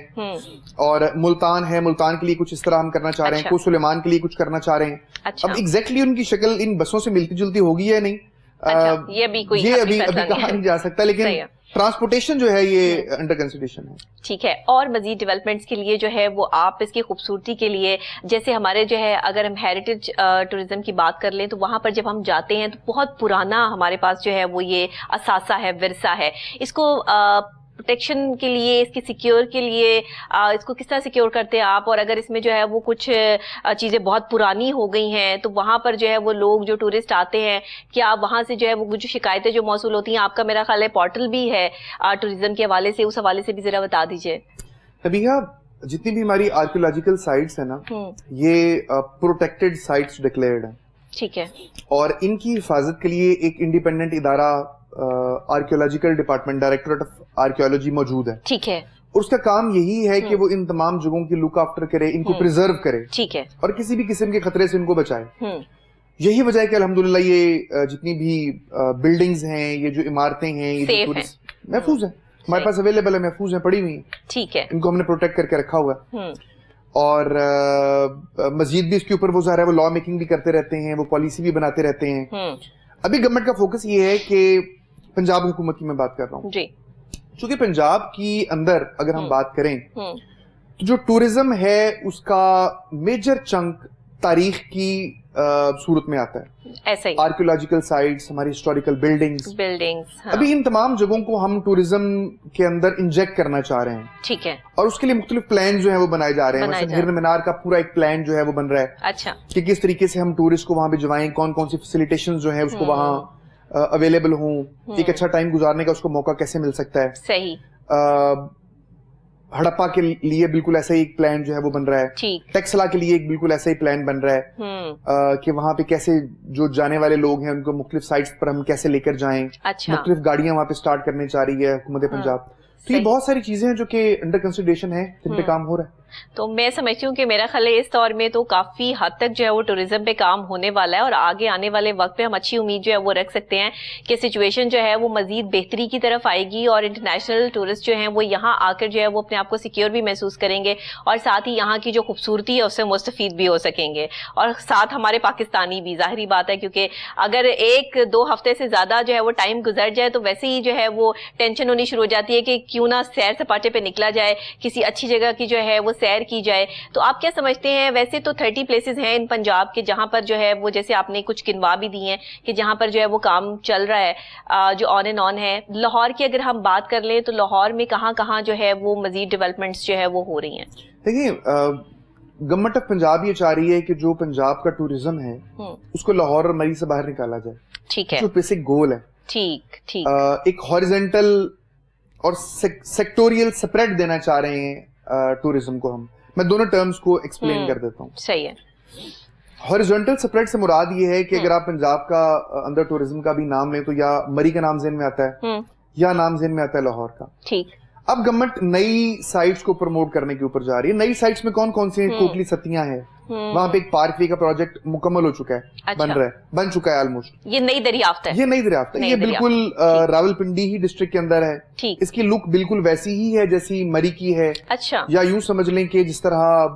اور ملتان ہے, ملتان کے لیے کچھ اس طرح ہم کرنا چاہ رہے ہیں, کو سلیمان کے لیے کچھ کرنا چاہ رہے ہیں. اب ایگزیکٹلی ان کی شکل ان بسوں سے ملتی جلتی ہوگی یا نہیں, یہ ابھی کہا نہیں جا سکتا, لیکن ٹرانسپورٹیشن جو ہے یہ انڈر کنسیڈریشن ہے. ٹھیک ہے. اور مزید ڈیولپمنٹس کے لیے جو ہے وہ آپ اس کی خوبصورتی کے لیے, جیسے ہمارے جو ہے اگر ہم ہیریٹیج ٹورزم کی بات کر لیں تو وہاں پر جب ہم جاتے ہیں تو بہت پرانا ہمارے پاس جو ہے وہ یہ اثاثہ ہے, ورثہ ہے. اس کو پروٹیکشن کے لیے, اس کی سیکیور کے لیے اس کو کس طرح سیکیور کرتے ہیں آپ؟ اور اگر اس میں جو ہے وہ کچھ چیزیں بہت پرانی ہو گئی ہیں تو وہاں پر جو ہے وہ لوگ جو ٹورسٹ آتے ہیں, کیا وہاں سے جو ہے وہ جو شکایتیں جو موصول ہوتی ہیں, آپ کا میرا خیال ہے پورٹل بھی ہے ٹورزم کے حوالے سے, اس حوالے سے بھی ذرا بتا دیجیے. ابھی جتنی بھی ہماری آرکیولوجیکل سائٹس ہیں نا, یہ پروٹیکٹڈ سائٹس ڈکلیئرڈ ہیں. ٹھیک ہے. اور ان کی حفاظت کے لیے ایک انڈیپینڈنٹ ادارہ archaeological department, directorate of archaeology موجود ہے. ٹھیک ہے. اور اس کا کام یہی ہے کہ وہ ان تمام جگہوں کی لک آفٹر کرے, ان کو پریزرو کرے. ٹھیک ہے. اور کسی بھی قسم کے خطرے سے ان کو بچائے. یہی وجہ ہے کہ الحمدللہ یہ جتنی بھی بلڈنگز ہیں, یہ جو عمارتیں ہیں, یہ محفوظ ہیں, ہمارے پاس اویلیبل ہے, محفوظ ہیں, پڑی ہوئی ہیں. ٹھیک ہے. ان کو ہم نے پروٹیکٹ کر کے رکھا ہوا ہے. اور مزید بھی اس کے اوپر وہ ظاہر ہے وہ لا میکنگ بھی کرتے رہتے ہیں, وہ پالیسی بھی بناتے رہتے ہیں. ابھی گورنمنٹ کا فوکس یہ ہے کہ پنجاب حکومت کی میں بات کر رہا ہوں جی, چونکہ پنجاب کی اندر اگر ہم بات کریں تو جو ٹورزم ہے اس کا میجر چنک تاریخ کی صورت میں آتا ہے, ایسے ہی آرکیولوجیکل سائٹس, ہماری ہسٹوریکل بلڈنگز. ابھی ان تمام جگہوں کو ہم ٹورزم کے اندر انجیکٹ کرنا چاہ رہے ہیں, ٹھیک ہے, اور اس کے لیے مختلف پلان جو ہیں وہ بنائے جا رہے ہیں. مثلا ہرن مینار کا پورا ایک پلان جو ہے وہ بن رہا ہے, اچھا, کہ کس طریقے سے ہم ٹورسٹ کو وہاں پہ جوائیں, کون کون سی فیسیلیٹیشن جو ہیں اس کو وہاں اویلیبل ہوں, ایک اچھا ٹائم گزارنے کا اس کو موقع کیسے مل سکتا ہے. صحیح. ہڑپا کے لیے بالکل ایسا ہی ایک پلان جو ہے وہ بن رہا ہے, ٹیکسلا کے لیے ایک بالکل ایسا ہی پلان بن رہا ہے کہ وہاں پہ کیسے جو جانے والے لوگ ہیں ان کو مختلف سائٹس پر ہم کیسے لے کر جائیں. مختلف گاڑیاں وہاں پہ سٹارٹ کرنے چاہ رہی ہے حکومت پنجاب. تو یہ بہت ساری چیزیں ہیں جو کہ انڈر کنسیڈریشن ہے, جن پہ کام ہو رہا ہے. تو میں سمجھتی ہوں کہ میرا خیال ہے اس دور میں تو کافی حد تک جو ہے وہ ٹورزم پہ کام ہونے والا ہے, اور آگے آنے والے وقت پہ ہم اچھی امید جو ہے وہ رکھ سکتے ہیں کہ سچویشن جو ہے وہ مزید بہتری کی طرف آئے گی, اور انٹرنیشنل ٹورسٹ جو ہیں وہ یہاں آ کر جو ہے وہ اپنے آپ کو سیکیور بھی محسوس کریں گے, اور ساتھ ہی یہاں کی جو خوبصورتی ہے اس سے مستفید بھی ہو سکیں گے, اور ساتھ ہمارے پاکستانی بھی. ظاہری بات ہے کیونکہ اگر ایک دو ہفتے سے زیادہ جو ہے وہ ٹائم گزر جائے تو ویسے ہی جو ہے وہ ٹینشن ہونی شروع ہو جاتی ہے کہ کیوں نہ سیر سپاٹے پہ نکلا جائے, کسی اچھی جگہ کی جو ہے وہ سیر کی جائے. تو آپ کیا سمجھتے ہیں, ویسے تو 30 پلیسز ہیں ان پنجاب کے جہاں پر جو ہے وہ, جیسے آپ نے کچھ گنوا بھی دی ہیں کہ جہاں پر جو ہے وہ کام چل رہا ہے جو آن اینڈ آن ہے. لاہور کی اگر ہم بات کر لیں تو لاہور میں کہاں کہاں جو ہے وہ مزید ڈیولپمنٹس جو ہے وہ ہو رہی ہیں؟ دیکھیے گورنمنٹ آف پنجاب یہ چاہ رہی ہے کہ جو پنجاب کا ٹورزم ہے اس کو لاہور اور مری سے باہر نکالا جائے. ٹھیک ہے, جو بیسک گول ہے. ٹھیک ٹھیک. ایک ہاریزونٹل اور سیکٹوریل سپریٹ دینا چاہ رہے ہیں ٹورزم کو. میں دونوں ٹرمز کو ایکسپلین کر دیتا ہوں. صحیح ہے. ہاریزونٹل سپریٹ سے مراد یہ ہے کہ اگر آپ پنجاب کا اندر ٹورزم کا بھی نام لیں تو یا مری کا نام ذہن میں آتا ہے یا نام ذہن میں آتا ہے لاہور کا. ٹھیک. اب گورنمنٹ نئی سائٹس کو پروموٹ کرنے کے اوپر جا رہی ہے. نئی سائٹس میں کون کون سی ہیں؟ کوٹلی ستیاں ہیں, وہاں پہ ایک پارک وے کا پروجیکٹ مکمل ہو چکا ہے, بن چکا ہے آلموسٹ. یہ نئی دریافت ہے. یہ بالکل راولپنڈی ہی ڈسٹرکٹ کے اندر ہے. اس کی لک بالکل ویسی ہی ہے جیسی مری کی ہے. اچھا. یا یوں سمجھ لیں کہ جس طرح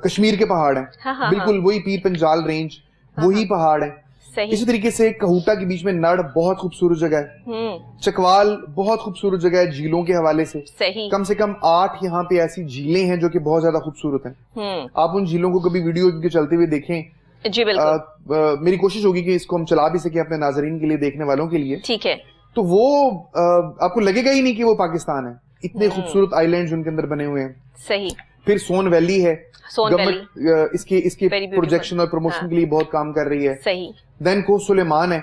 کشمیر کے پہاڑ ہیں, بالکل وہی پیر پنجال رینج وہی پہاڑ ہیں. اسی طریقے سے کہوٹا کے بیچ میں نڑ بہت خوبصورت جگہ ہے, چکوال بہت خوبصورت جگہ ہے جھیلوں کے حوالے سے. کم سے کم 8 یہاں پہ ایسی جھیلیں ہیں جو کہ بہت زیادہ خوبصورت ہیں. آپ ان جھیلوں کو کبھی ویڈیو کے چلتے ہوئے دیکھیں. جی بالکل. میری کوشش ہوگی کہ اس کو ہم چلا بھی سکیں اپنے ناظرین کے لیے, دیکھنے والوں کے لیے. ٹھیک ہے. تو وہ آپ کو لگے گا ہی نہیں کہ وہ پاکستان ہے, اتنے خوبصورت آئی لینڈز ان کے اندر بنے ہوئے ہیں. صحیح. پھر سون ویلی ہے, گورنمنٹ اس کے پروجیکشن اور پروموشن کے لیے بہت کام کر رہی ہے. صحیح. دین کو سلیمان ہے,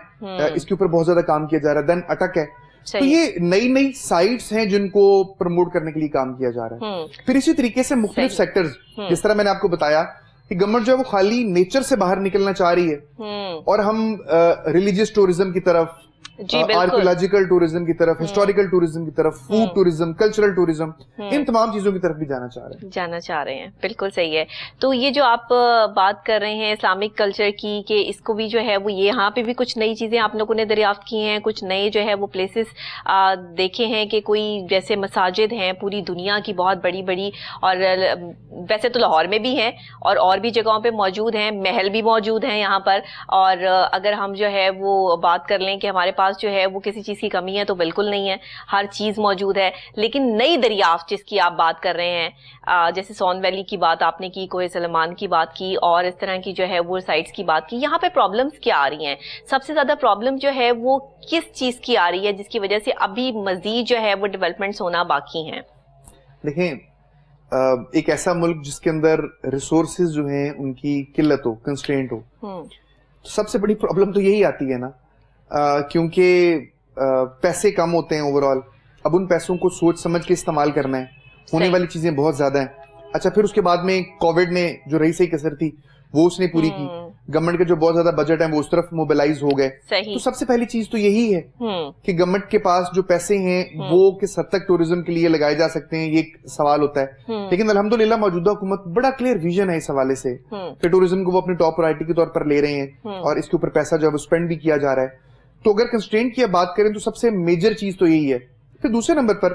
اس کے اوپر بہت زیادہ کام کیا جا رہا ہے. دین اٹک ہے. تو یہ نئی سائٹس ہیں جن کو پروموٹ کرنے کے لیے کام کیا جا رہا ہے. پھر اسی طریقے سے مختلف سیکٹرز, جس طرح میں نے آپ کو بتایا کہ گورنمنٹ جو ہے وہ خالی نیچر سے باہر نکلنا چاہ رہی ہے, اور ہم ریلیجیس ٹورزم کی طرف, آرکیولوجیکل ٹورزم کی طرف, ہسٹوریکل ٹورزم کی طرف, فوڈ ٹورزم, کلچرل ٹورزم, ان تمام چیزوں کی طرف بھی جانا چاہ رہے ہیں. بالکل صحیح ہے. تو یہ جو آپ بات کر رہے ہیں اسلامک کلچر کی, کہ اس کو بھی جو ہے وہ یہاں پہ بھی کچھ نئی چیزیں آپ لوگوں نے دریافت کی ہیں, کچھ نئے جو ہے وہ پلیسز دیکھے ہیں کہ کوئی جیسے مساجد ہیں پوری دنیا کی بہت بڑی بڑی, اور ویسے تو لاہور میں بھی ہیں اور بھی جگہوں پہ موجود ہیں, محل بھی موجود ہیں یہاں پر. اور اگر ہم جو ہے وہ بات کر لیں کہ ہمارے پاس جو ہے وہ کسی چیز کی کمی ہے تو بالکل نہیں ہے, ہر چیز موجود ہے. لیکن نئی دریافت جس کی آپ بات کر رہے ہیں, جیسے سون ویلی کی بات آپ نے کی, کوہ سلیمان کی بات کی, اور اس طرح کی جو ہے وہ سائٹس کی بات کی, یہاں پہ پرابلمز کیا آ رہی ہیں؟ سب سے زیادہ پرابلم جو ہے وہ کس چیز کی آ رہی ہے جس کی وجہ سے ابھی مزید جو ہے وہ ڈیولپمنٹس ہونا باقی ہیں؟ دیکھیں, ایک ایسا ملک جس کے اندر ریسورسز جو ہیں ان کی قلت ہو, کنسٹرینٹ ہو, سب سے بڑی پرابلم تو یہی آتی ہے نا, کیونکہ پیسے کم ہوتے ہیں اوور آل. اب ان پیسوں کو سوچ سمجھ کے استعمال کرنا ہے, ہونے والی چیزیں بہت زیادہ ہیں. اچھا, پھر اس کے بعد میں کووڈ نے جو رہی صحیح کسر تھی وہ اس نے پوری کی, گورنمنٹ کے جو بہت زیادہ بجٹ ہیں وہ اس طرف موبلائز ہو گئے. تو سب سے پہلی چیز تو یہی ہے کہ گورنمنٹ کے پاس جو پیسے ہیں وہ کس حد تک ٹورزم کے لیے لگائے جا سکتے ہیں, یہ ایک سوال ہوتا ہے. لیکن الحمدللہ موجودہ حکومت بڑا کلیئر ویژن ہے اس حوالے سے کہ ٹورزم کو وہ اپنی ٹاپ پرائرٹی کے طور پر لے رہے ہیں, اور اس کے اوپر پیسہ جو ہے وہ اسپینڈ بھی کیا جا رہا ہے. تو اگر کنسٹرینٹ کی بات کریں تو سب سے میجر چیز تو یہی ہے. پھر دوسرے نمبر پر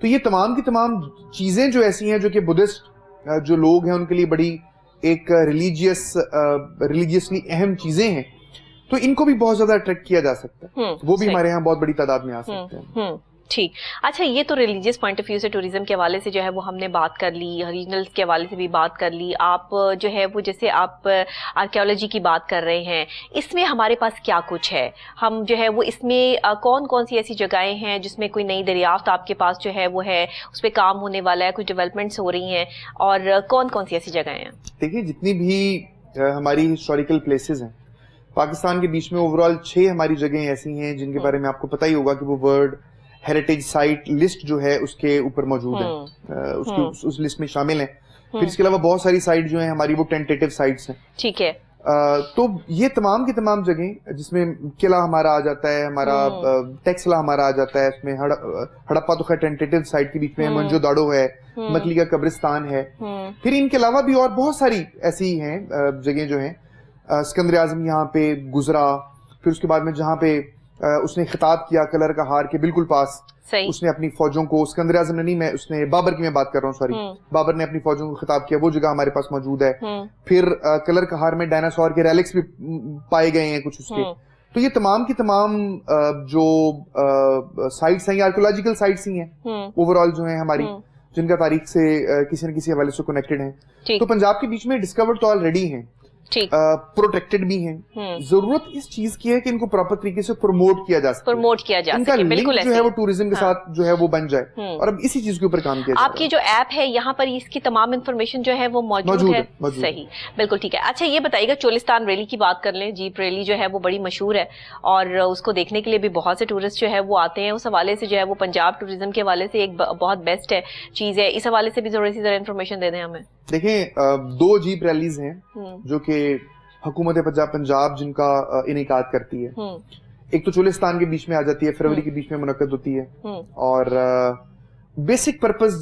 تو یہ تمام کی تمام چیزیں جو ایسی ہیں جو کہ بدھسٹ جو لوگ ہیں ان کے لیے بڑی ایک ریلیجیسلی اہم چیزیں ہیں, تو ان کو بھی بہت زیادہ اٹریکٹ کیا جا سکتا ہے, وہ بھی ہمارے یہاں بہت بڑی تعداد میں آ سکتے ہیں. ٹھیک, اچھا یہ تو ریلیجیس پوائنٹ آف ویو سے ٹوریزم کے حوالے سے جو ہے وہ ہم نے بات کر لی, ریجنلز کے حوالے سے بھی بات کر لی. آپ جو ہے وہ جیسے آپ آرکیالوجی کی بات کر رہے ہیں, اس میں ہمارے پاس کیا کچھ ہے, ہم جو ہے وہ اس میں کون کون سی ایسی جگہیں ہیں جس میں کوئی نئی دریافت آپ کے پاس جو ہے وہ ہے, اس پہ کام ہونے والا ہے, کچھ ڈیولپمنٹس ہو رہی ہیں, اور کون کون سی ایسی جگہیں ہیں؟ دیکھیے جتنی بھی ہماری ہسٹوریکل پلیسز ہیں پاکستان کے بیچ میں, اوور آل 6 ہماری جگہیں ایسی ہیں جن کے بارے میں آپ کو پتہ ہی ہوگا کہ وہ ورلڈ ہیریٹیج سائٹ لسٹ جو ہے اس کے اوپر موجود ہے, اس لسٹ میں شامل ہیں. پھر اس کے علاوہ بہت ساری سائٹ جو ہیں ہماری وہ ٹینٹیٹیو سائٹس ہیں. ٹھیک ہے, تو یہ تمام کی تمام جگہیں جس میں قلعہ ہمارا آ جاتا ہے, ہمارا ٹیکسلا ہمارا آ جاتا ہے, اس میں ہڑپا تو خیر ٹینٹیٹیو سائٹ کے بیچ میں منجو داڑو ہے, مکلی کا قبرستان ہے. پھر ان کے علاوہ بھی اور بہت ساری ایسی ہیں جگہیں جو ہیں. اسکندر اعظم یہاں پہ گزرا, پھر اس کے بعد میں جہاں پہ اس نے خطاب کیا کلر کا ہار کے بالکل پاس, اس نے اپنی فوجوں کو, اسکندر اعظم نے نہیں, میں اس نے بابر کی میں بات کر رہا ہوں, سوری, بابر نے اپنی فوجوں کو خطاب کیا, وہ جگہ ہمارے پاس موجود ہے. پھر کلر کا ہار میں ڈائناسور کے ریلکس بھی پائے گئے ہیں کچھ اس کے. تو یہ تمام کی تمام جو سائٹس ہیں یہ آرکیولوجیکل سائٹس ہی ہیں اوور آل جو ہیں ہماری, جن کا تاریخ سے کسی نہ کسی حوالے سے کنیکٹڈ ہیں. تو پنجاب کے بیچ میں ڈسکورڈ تو آلریڈی ہیں, پروٹیکٹڈ بھی ہیں. ضرورت اس چیز کی ہے کہ ان کو پراپر طریقے سے پروموٹ کیا جا سکے, ان کا لنک جو ہے وہ ٹوریزم کے ساتھ جو ہے وہ بن جائے, اور اب اسی چیز کے اوپر کام کیا جائے. آپ کی جو ایپ ہے یہاں پر اس کی تمام انفارمیشن جو ہے وہ موجود ہے. صحیح, بالکل ٹھیک ہے. اچھا یہ بتائیے گا, چولستان ریلی کی بات کر لیں, جیپ ریلی جو ہے وہ بڑی مشہور ہے اور اس کو دیکھنے کے لیے بھی بہت سے ٹورسٹ جو ہے وہ آتے ہیں. اس حوالے سے جو ہے وہ پنجاب ٹوریزم کے حوالے سے ایک بہت بیسٹ ہے چیز ہے, اس حوالے سے بھی تھوڑی سی ذرا انفارمیشن دے دیں ہمیں. دیکھیں 2 جیپ ریلیز ہیں جو کہ حکومت پنجاب جن کا انعقاد کرتی ہے. ایک تو چولستان کے بیچ میں آ جاتی ہے, فروری کے بیچ میں منعقد ہوتی ہے, اور بیسک پرپز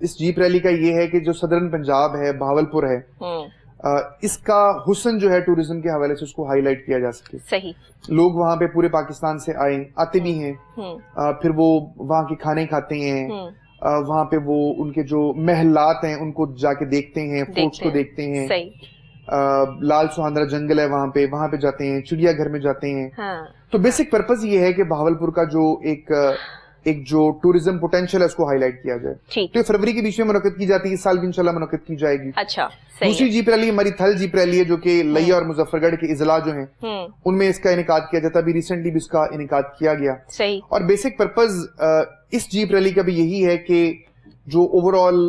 اس جیپ ریلی کا یہ ہے کہ جو صدرن پنجاب ہے, بہاولپور ہے, اس کا حسن جو ہے ٹوریزم کے حوالے سے اس کو ہائی لائٹ کیا جا سکے. صحیح, لوگ وہاں پہ پورے پاکستان سے آتے بھی ہیں, پھر وہ وہاں کے کھانے کھاتے ہیں, وہاں پہ وہ ان کے جو محلات ہیں ان کو جا کے دیکھتے ہیں, فورٹس کو دیکھتے ہیں. لال سہاندرا جنگل ہے وہاں پہ جاتے ہیں, چڑیا گھر میں جاتے ہیں. تو بیسک پرپز یہ ہے کہ بہاولپور کا جو ایک جو ٹوریزم پوٹینشیل ہے اس کو ہائی لائٹ کیا جائے. تو یہ فروری کے بیچ میں منعقد کی جاتی ہے, اس سال بھی انشاءاللہ منعقد کی جائے گی. اچھا, دوسری جیپ ریلی ہماری تھل جیپ ریلی ہے جو کہ لیا اور مظفر گڑھ کے اضلاع جو ہیں ان میں اس کا انعقاد کیا جاتا ہے. ابھی ریسنٹلی بھی اس کا انعقاد کیا گیا. اور بیسک پرپز اس جیپ ریلی کا بھی یہی ہے کہ جو اوور آل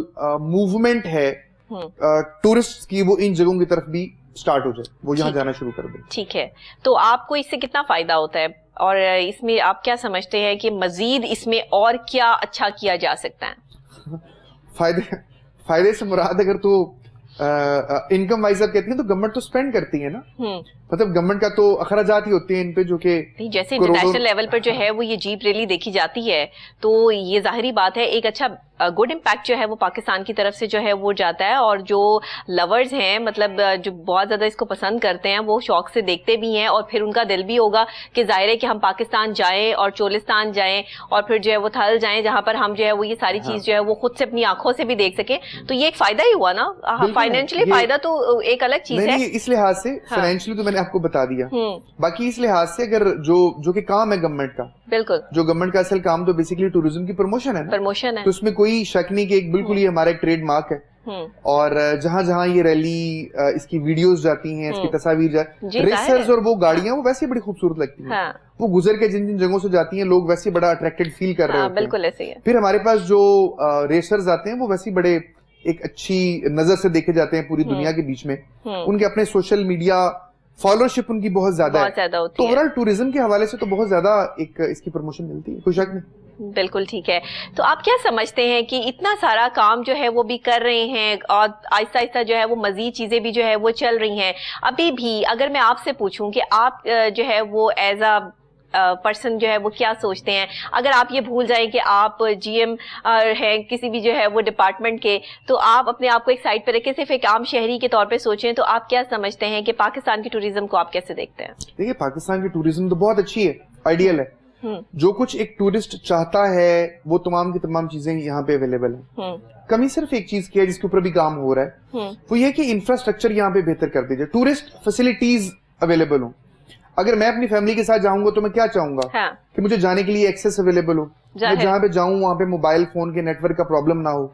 موومنٹ ہے ٹورسٹ کی وہ ان جگہوں کی طرف بھی سٹارٹ ہو جائے, وہ یہاں جانا شروع کر دیں. ٹھیک ہے, تو آپ کو اس سے کتنا فائدہ ہوتا ہے, اور اس میں آپ کیا سمجھتے ہیں کہ مزید اس میں اور کیا اچھا کیا جا سکتا ہے؟ فائدے سے مراد اگر تو انکم وائز آپ کہتی ہیں تو گورنمنٹ تو اسپینڈ کرتی ہے نا, مطلب گورنمنٹ کا تو اخراجات ہی ہوتے ہیں ان پہ جو کہ جیسے انٹرنیشنل لیول پر جو ہے وہ یہ جیپ ریلی دیکھی جاتی ہے تو یہ ظاہری بات ہے ایک اچھا گڈ امپیکٹ جو ہے وہ پاکستان کی طرف سے جو ہے وہ جاتا ہے, اور جو لورز ہیں مطلب جو بہت زیادہ اس کو پسند کرتے ہیں وہ شوق سے دیکھتے بھی ہیں, اور پھر ان کا دل بھی ہوگا کہ ظاہر ہے کہ ہم پاکستان جائیں اور چولستان جائیں اور پھر جو ہے وہ تھل جائیں جہاں پر ہم جو ہے وہ یہ ساری چیز جو ہے وہ خود سے اپنی آنکھوں سے بھی دیکھ سکیں. تو یہ ایک فائدہ ہی ہوا نا, فائنینشلی فائدہ تو ایک الگ چیز ہے. اس لحاظ سے فائنینشلی تو میں نے آپ کو بتا دیا, باقی اس لحاظ سے اگر جو کہ کام ہے گورنمنٹ کا, بالکل جو گورنمنٹ کا اصل کام تو بیسیکلی ٹوریزم کی پروموشن ہے, تو اس میں کوئی شک نہیں کہ ایک بالکل یہ ہمارا ایک ٹریڈ مارک ہے. اور جہاں جہاں یہ ریلی اس کی ویڈیوز جاتی ہیں, اس کی تصاویر جاتی, ریسرز اور وہ گاڑیاں وہ ویسے بڑی خوبصورت لگتی ہیں, وہ گزر کے جن جگہوں سے جاتی ہیں لوگ ویسے بڑا اٹریکٹڈ فیل کر رہے ہوتے ہیں. بالکل ایسے ہی ہے. پھر ہمارے پاس جو ریسرز آتے ہیں وہ ویسے بڑے ایک اچھی نظر سے دیکھے جاتے ہیں پوری دنیا کے بیچ میں, ان کے اپنے سوشل میڈیا فالوورشپ ان کی بہت زیادہ ہے, تو اوورآل ٹوریزم کے حوالے سے تو بہت زیادہ ایک اس کی پروموشن ملتی ہے, کوئی شک نہیں. بالکل ٹھیک ہے. تو آپ کیا سمجھتے ہیں کہ اتنا سارا کام جو ہے وہ بھی کر رہے ہیں اور آہستہ آہستہ جو ہے وہ مزید چیزیں بھی جو ہے وہ چل رہی ہیں, ابھی بھی اگر میں آپ سے پوچھوں کہ آپ جو ہے وہ ایز اے پرسن جو ہے وہ کیا سوچتے ہیں, اگر آپ یہ بھول جائیں کہ آپ جی ایم ہیں کسی بھی جو ہے وہ ڈپارٹمنٹ کے, تو آپ اپنے آپ کو ایک سائڈ پہ رکھیں, صرف ایک عام شہری کے طور پہ سوچیں, تو آپ کیا سمجھتے ہیں کہ پاکستان کی ٹوریزم کو آپ کیسے دیکھتے ہیں؟ دیکھیے پاکستان کی ٹوریزم تو بہت اچھی ہے, آئیڈیل ہے, جو کچھ ایک ٹورسٹ چاہتا ہے وہ تمام کی تمام چیزیں یہاں پہ اویلیبل ہیں. کمی صرف ایک چیز کی ہے جس کے اوپر بھی کام ہو رہا ہے, وہ یہ کہ انفراسٹرکچر یہاں پہ بہتر کر دیجیے, ٹورسٹ فیسلٹیز اویلیبل ہوں. اگر میں اپنی فیملی کے ساتھ جاؤں گا تو میں کیا چاہوں گا کہ مجھے جانے کے لیے ایکسیس اویلیبل ہو, میں جہاں پہ جاؤں وہاں پہ موبائل فون کے نیٹ ورک کا پرابلم نہ ہو,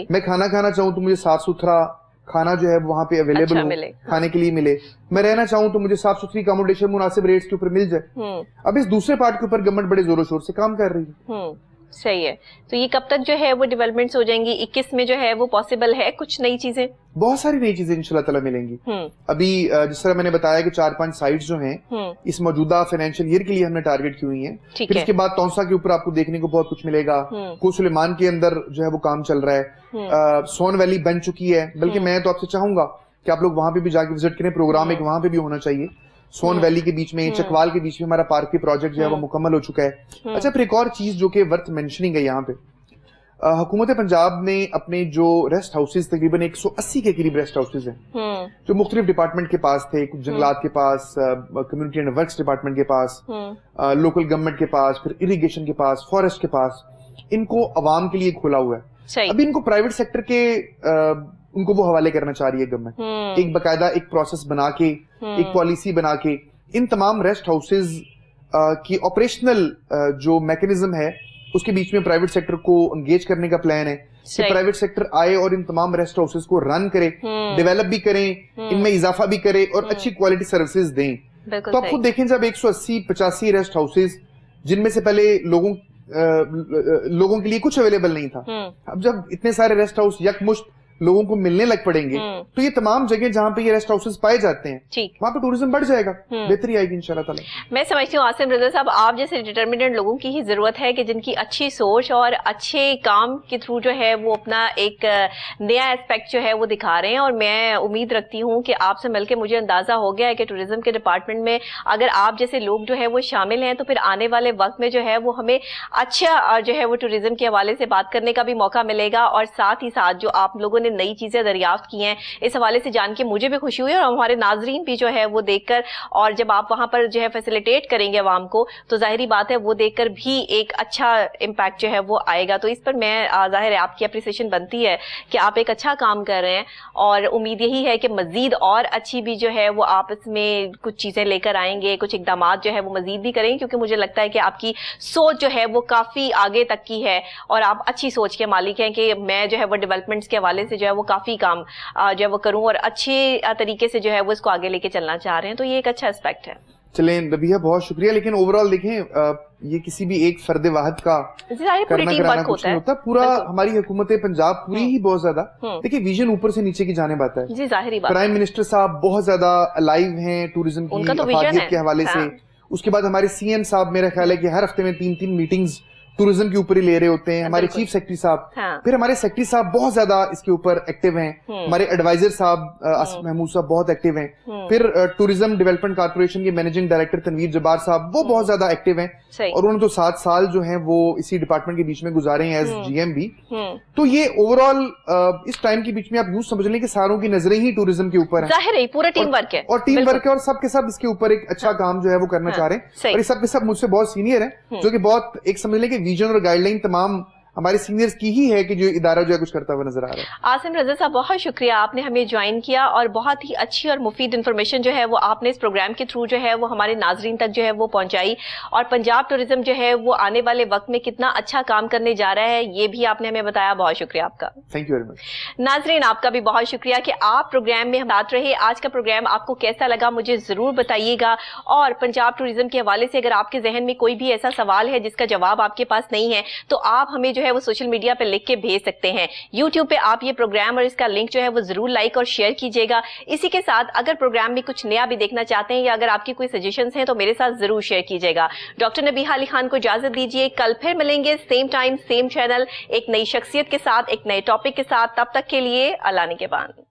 میں کھانا کھانا چاہوں تو مجھے صاف ستھرا کھانا جو ہے وہاں پہ اویلیبل ہو, کھانے کے لیے ملے, میں رہنا چاہوں تو مجھے صاف ستھری اکاموڈیشن مناسب ریٹس کے اوپر مل جائے. اب اس دوسرے پارٹ کے اوپر گورنمنٹ بڑے زور و شور سے کام کر رہی ہے. صحیح ہے. تو یہ کب تک جو ہے وہ ڈیولپمنٹس ہو جائیں گی؟ 21 میں جو ہے وہ پاسبل ہے کچھ نئی چیزیں؟ بہت ساری نئی چیزیں انشاءاللہ تعالیٰ ملیں گی. ابھی جس طرح میں نے بتایا کہ 4-5 سائٹس جو ہیں اس موجودہ فائنینشیل ایئر کے لیے ہم نے ٹارگٹ کی ہوئی ہیں. پھر اس کے بعد تونسا کے اوپر آپ کو دیکھنے کو بہت کچھ ملے گا. کو سلیمان کے اندر جو ہے وہ کام چل رہا ہے. سون ویلی بن چکی ہے, بلکہ میں تو آپ سے چاہوں گا کہ آپ لوگ وہاں پہ بھی جا کے وزٹ کریں. پروگرام ایک وہاں پہ بھی ہونا چاہیے. سون ویلی کے بیچ میں, چکوال کے بیچ میں ہمارا پارک کی پروجیکٹ جو ہے وہ مکمل ہو چکا ہے. اچھا, پھر ایک اور چیز جو کہ ورتھ مینشننگ ہے یہاں پہ, حکومت پنجاب نے اپنے جو ریسٹ ہاؤسز تقریباً 180 کے قریب ریسٹ ہاؤسز ہیں جو مختلف ڈپارٹمنٹ کے پاس تھے, کچھ جنگلات کے پاس, کمیونٹی اینڈ ورکس ڈپارٹمنٹ کے پاس, لوکل گورنمنٹ کے پاس, پھر اریگیشن کے پاس, فارسٹ کے پاس, ان کو عوام کے لیے کھولا ہوا ہے. ابھی ان کو پرائیویٹ سیکٹر کے ان کو وہ حوالے کرنا چاہ رہی ہے گورنمنٹ, ایک باقاعدہ ایک پروسیس بنا کے, ایک پالیسی بنا کے ان تمام ریسٹ ہاؤسز کی آپریشنل جو میکینزم ہے اس کے بیچ میں پرائیویٹ سیکٹر کو انگیج کرنے کا پلان ہے کہ پرائیویٹ سیکٹر آئے اور ان تمام ریسٹ ہاؤسز کو رن کرے, ڈیولپ بھی کریں, ان میں اضافہ بھی کرے اور اچھی کوالٹی سروسز دیں. تو آپ خود دیکھیں جب 180-85 ریسٹ ہاؤسز جن میں سے پہلے لوگوں کے لیے کچھ اویلیبل نہیں تھا, اب جب اتنے سارے ریسٹ ہاؤس یکمشت لوگوں کو ملنے لگ پڑیں گے تو یہ تمام جگہ جہاں پہ یہ ریسٹ ہاؤسز پائے جاتے ہیں وہاں پہ ٹورزم بڑھ جائے گا, بہتری آئے گی انشاءاللہ تعالی. میں سمجھتی ہوں عاصم رضا صاحب آپ جیسے ڈٹرمنٹ لوگوں کی ہی ضرورت ہے کہ جن کی اچھی سوچ اور اچھے کام کے تھرو جو ہے وہ اپنا ایک نیا اسپیکٹ جو ہے وہ دکھا رہے ہیں. اور میں امید رکھتی ہوں کہ آپ سے مل کے مجھے اندازہ ہو گیا ہے کہ ٹورزم کے ڈپارٹمنٹ میں اگر آپ جیسے لوگ جو ہے وہ شامل ہیں تو پھر آنے والے وقت میں جو ہے وہ ہمیں اچھا جو ہے وہ ٹورزم کے حوالے سے بات کرنے کا بھی موقع ملے گا. اور ساتھ ہی ساتھ جو آپ لوگوں نے نئی چیزیں دریافت کی ہیں اس حوالے سے جان کے مجھے بھی خوشی ہوئی اور ہمارے ناظرین بھی جو ہے وہ دیکھ کر, اور جب آپ وہاں پر جو ہے فیسیلیٹیٹ کریں گے عوام کو تو ظاہری بات ہے وہ دیکھ کر بھی ایک اچھا امپیکٹ جو ہے وہ آئے گا. تو اس پر میں ظاہر ہے آپ کی اپریسیشن بنتی ہے کہ آپ ایک اچھا کام کر رہے ہیں, اور امید یہی ہے کہ مزید اور اچھی بھی جو ہے وہ آپ اس میں کچھ چیزیں لے کر آئیں گے, کچھ اقدامات جو ہے وہ مزید بھی کریں, کیونکہ مجھے لگتا ہے کہ آپ کی سوچ جو ہے وہ کافی آگے تک کی ہے اور آپ اچھی سوچ کے مالک ہیں کہ میں جو ہے وہ ڈیولپمنٹس کے حوالے سے جو ہے وہ کافی کام جو ہے وہ کروں اور اچھے طریقے سے جو ہے وہ اس کو آگے لے کے چلنا چاہ رہے ہیں. تو یہ ایک اچھا اسپیکٹ ہے. چلیں ربیہ بہت شکریہ, لیکن اوور آل دیکھیں یہ کسی بھی ایک فرد واحد کا کرنا کرانا کچھ نہیں ہوتا, پورا ہماری حکومت پنجاب پوری ہی بہت زیادہ دیکھیں ویژن اوپر سے نیچے کی جانب آتا ہے. جی ظاہری بات, پرائم منسٹر صاحب بہت زیادہ الائیو ہیں ٹورزم کی افادیت کے حوالے سے. اس کے بعد ہمارے سی ایم صاحب میرا خیال ہے کہ ہر ہفتے میں 3 میٹنگز ٹورزم کے اوپر ہی لے رہے ہوتے ہیں. ہمارے چیف سیکرٹری صاحب, پھر ہمارے سیکرٹری صاحب بہت زیادہ اس کے اوپر ایکٹیو ہیں. ہمارے ایڈوائزر صاحب آصف محمود صاحب بہت ایکٹیو ہیں. پھر ٹورزم ڈیولپمنٹ کارپوریشن کے مینیجنگ ڈائریکٹر تنویر جبار صاحب وہ بہت زیادہ ایکٹیو ہیں, اور انہوں نے تو 7 سال جو ہیں وہ اسی ڈپارٹمنٹ کے بیچ میں گزارے ہیں ایز جی ایم بھی. تو یہ اوور آل اس ٹائم کے بیچ میں آپ یوں سمجھ لیں کہ ساروں کی نظریں ہی ٹورزم کے اوپر ہیں. ظاہر ہے پورا ٹیم ورک ہے, اور ٹیم ورک ہے, اور سب کے سب اس کے اوپر ایک اچھا کام جو ہے وہ کرنا چاہ رہے ہیں. اور یہ سب کے سب مجھ سے بہت سینئر ہیں, جو کہ بہت ایک سمجھ لیں کہ ویژن اور گائیڈ لائن تمام ہمارے سینئرز کی ہی ہے کہ جو ادارہ جو ہے کچھ کرتا ہوا نظر آ رہا ہے. عاصم رضا صاحب بہت شکریہ, آپ نے ہمیں جوائن کیا اور بہت ہی اچھی اور مفید انفارمیشن جو ہے وہ آپ نے اس پروگرام کے تھرو جو ہے وہ ہمارے ناظرین تک جو ہے وہ پہنچائی, اور پنجاب ٹورزم جو ہے وہ آنے والے وقت میں کتنا اچھا کام کرنے جا رہا ہے یہ بھی آپ نے ہمیں بتایا. بہت شکریہ آپ کا. تھینک یو ویری مچ. ناظرین آپ کا بھی بہت شکریہ کہ آپ پروگرام میں ساتھ رہے. آج کا پروگرام آپ کو کیسا لگا مجھے ضرور بتائیے گا, اور پنجاب ٹورزم کے حوالے سے اگر آپ کے ذہن میں کوئی بھی ایسا سوال ہے جس کا جواب آپ کے پاس نہیں ہے تو آپ ہمیں جو ہے وہ سوشل میڈیا پہ لکھ کے بھیج سکتے ہیں. یوٹیوب پہ آپ یہ پروگرام اور اس کا لنک جو ہے وہ ضرور لائک اور شیئر کیجیے گا. اسی کے ساتھ اگر پروگرام میں کچھ نیا بھی دیکھنا چاہتے ہیں یا اگر آپ کی کوئی سجیشنز ہیں تو میرے ساتھ ضرور شیئر کیجیے گا. ڈاکٹر نبیہہ علی خان کو اجازت دیجیے, کل پھر ملیں گے سیم ٹائم سیم چینل ایک نئی شخصیت کے ساتھ ایک نئے ٹاپک کے ساتھ. تب تک کے لیے اللہ نگہبان.